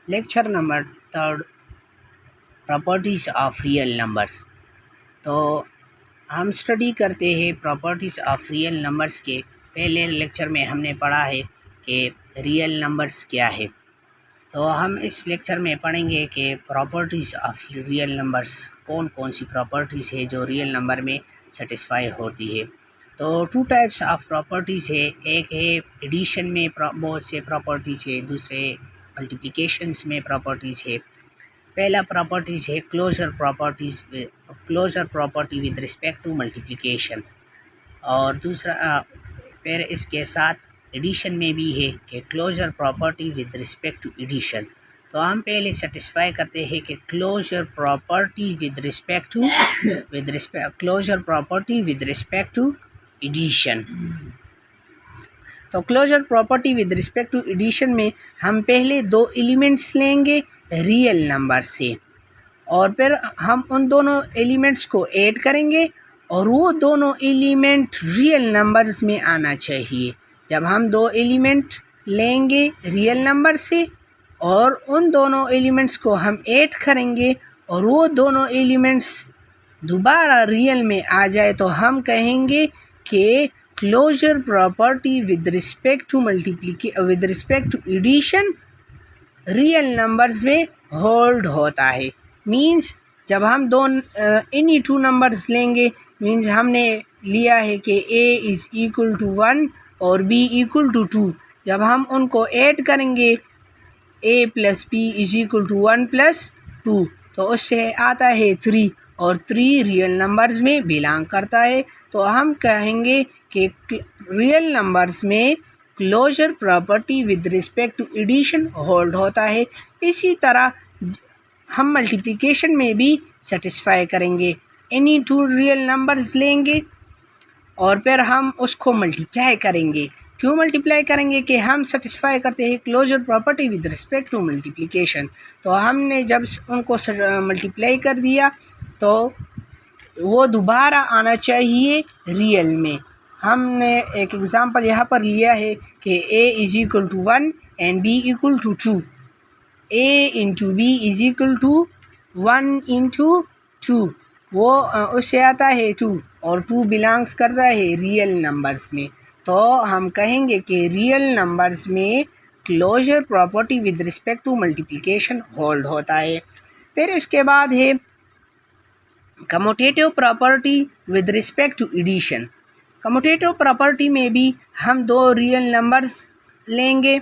Lecture number 3, properties of real numbers. तो हम study करते हैं प्रॉपर्टीज़ ऑफ रियल नंबर्स के। पहले लेक्चर में हमने पढ़ा है कि रियल नंबर्स क्या है। तो हम इस लेक्चर में पढ़ेंगे कि प्रॉपर्टीज़ ऑफ रियल नंबर्स कौन कौन सी प्रॉपर्टीज़ है जो रियल नंबर में सेटिस्फाई होती है। तो 2 टाइप्स ऑफ प्रॉपर्टीज़ है। एक है एडिशन में बहुत से प्रॉपर्टीज़ है, दूसरे मल्टीप्लिकेशंस में प्रॉपर्टीज़ है। पहला प्रॉपर्टीज़ है closure property with respect to multiplication, और दूसरा फिर इसके साथ एडिशन में भी है कि closure property with respect to addition. तो हम पहले सेटिस्फाई करते हैं कि closure property with respect to addition. तो closure property with respect to addition में हम पहले 2 एलिमेंट्स लेंगे रियल नंबर से, और फिर हम उन दोनों एलिमेंट्स को ऐड करेंगे और वो दोनों एलिमेंट रियल नंबर्स में आना चाहिए। जब हम 2 एलिमेंट लेंगे रियल नंबर से और उन दोनों एलिमेंट्स को हम ऐड करेंगे और वो दोनों एलिमेंट्स दोबारा रियल में आ जाए, तो हम कहेंगे कि closure property with respect to addition real numbers में होल्ड होता है। मींस जब हम इन्हीं 2 नंबर्स लेंगे, मींस हमने लिया है कि a इज़ इक्वल टू 1 और b इक्वल टू 2। जब हम उनको ऐड करेंगे a plus b is equal to 1 plus 2, तो उससे आता है 3, और 3 रियल नंबर्स में बिलोंग करता है। तो हम कहेंगे कि रियल नंबर्स में closure property with respect to addition hold होता है। इसी तरह हम मल्टीप्लिकेशन में भी सेटिस्फाई करेंगे। इन्हीं 2 रियल नंबर्स लेंगे और फिर हम उसको मल्टीप्लाई करेंगे। क्यों मल्टीप्लाई करेंगे? कि हम सेटिस्फाई करते हैं closure property with respect to multiplication. तो हमने जब उनको मल्टीप्लाई कर दिया तो वो दोबारा आना चाहिए रियल में। हमने एक एग्ज़ाम्पल यहाँ पर लिया है कि a is equal to 1 and b equal to 2। a into b is equal to 1 into 2, वो उससे आता है 2, और 2 बिलोंग्स करता है रियल नंबर्स में। तो हम कहेंगे कि रियल नंबर्स में closure property with respect to multiplication hold होता है। फिर इसके बाद है commutative property with respect to addition. Commutative property में भी हम 2 रियल नंबर्स लेंगे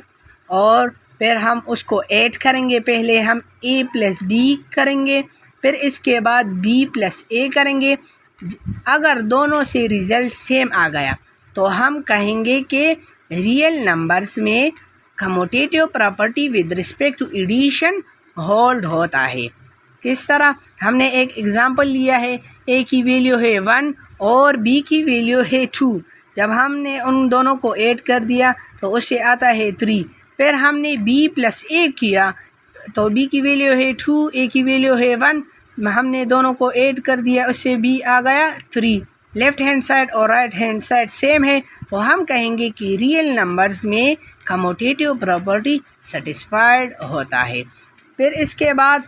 और फिर हम उसको ऐड करेंगे। पहले हम a प्लस b करेंगे, फिर इसके बाद b प्लस a करेंगे। अगर दोनों से रिज़ल्ट सेम आ गया तो हम कहेंगे कि रियल नंबर्स में commutative property with respect to addition hold होता है। किस तरह? हमने एक एग्ज़ाम्पल लिया है, a की वैल्यू है 1 और b की वैल्यू है 2। जब हमने उन दोनों को ऐड कर दिया तो उससे आता है 3। फिर हमने b प्लस a किया तो b की वैल्यू है 2, a की वैल्यू है 1। हमने दोनों को ऐड कर दिया, उससे b आ गया 3। लेफ़्ट हैंड साइड और राइट हैंड साइड सेम है, तो हम कहेंगे कि रियल नंबर्स में कम्यूटेटिव प्रॉपर्टी सेटिस्फाइड होता है। फिर इसके बाद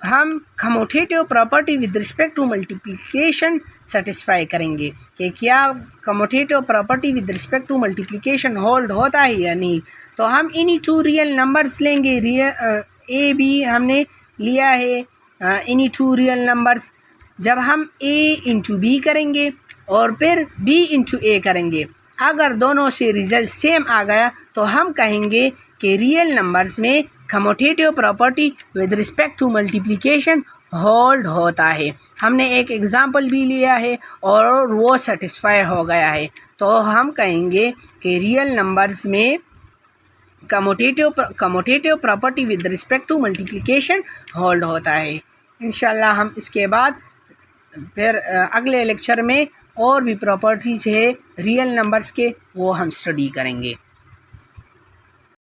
हम commutative property with respect to multiplication satisfy करेंगे कि क्या commutative property with respect to multiplication hold होता है या नहीं। तो हम इन्हीं 2 रियल नंबर्स लेंगे। a b हमने लिया है इन्हीं 2 रियल नंबर्स। जब हम a इंटू b करेंगे और फिर b इंटू a करेंगे, अगर दोनों से रिज़ल्ट सेम आ गया तो हम कहेंगे कि रियल नंबर्स में commutative property with respect to multiplication hold होता है। हमने एक एग्ज़ाम्पल भी लिया है और वो सेटिस्फाई हो गया है, तो हम कहेंगे कि रियल नंबर्स में commutative property with respect to multiplication hold होता है। इंशाल्लाह हम इसके बाद फिर अगले लेक्चर में और भी प्रॉपर्टीज़ है रियल नंबर्स के, वो हम स्टडी करेंगे।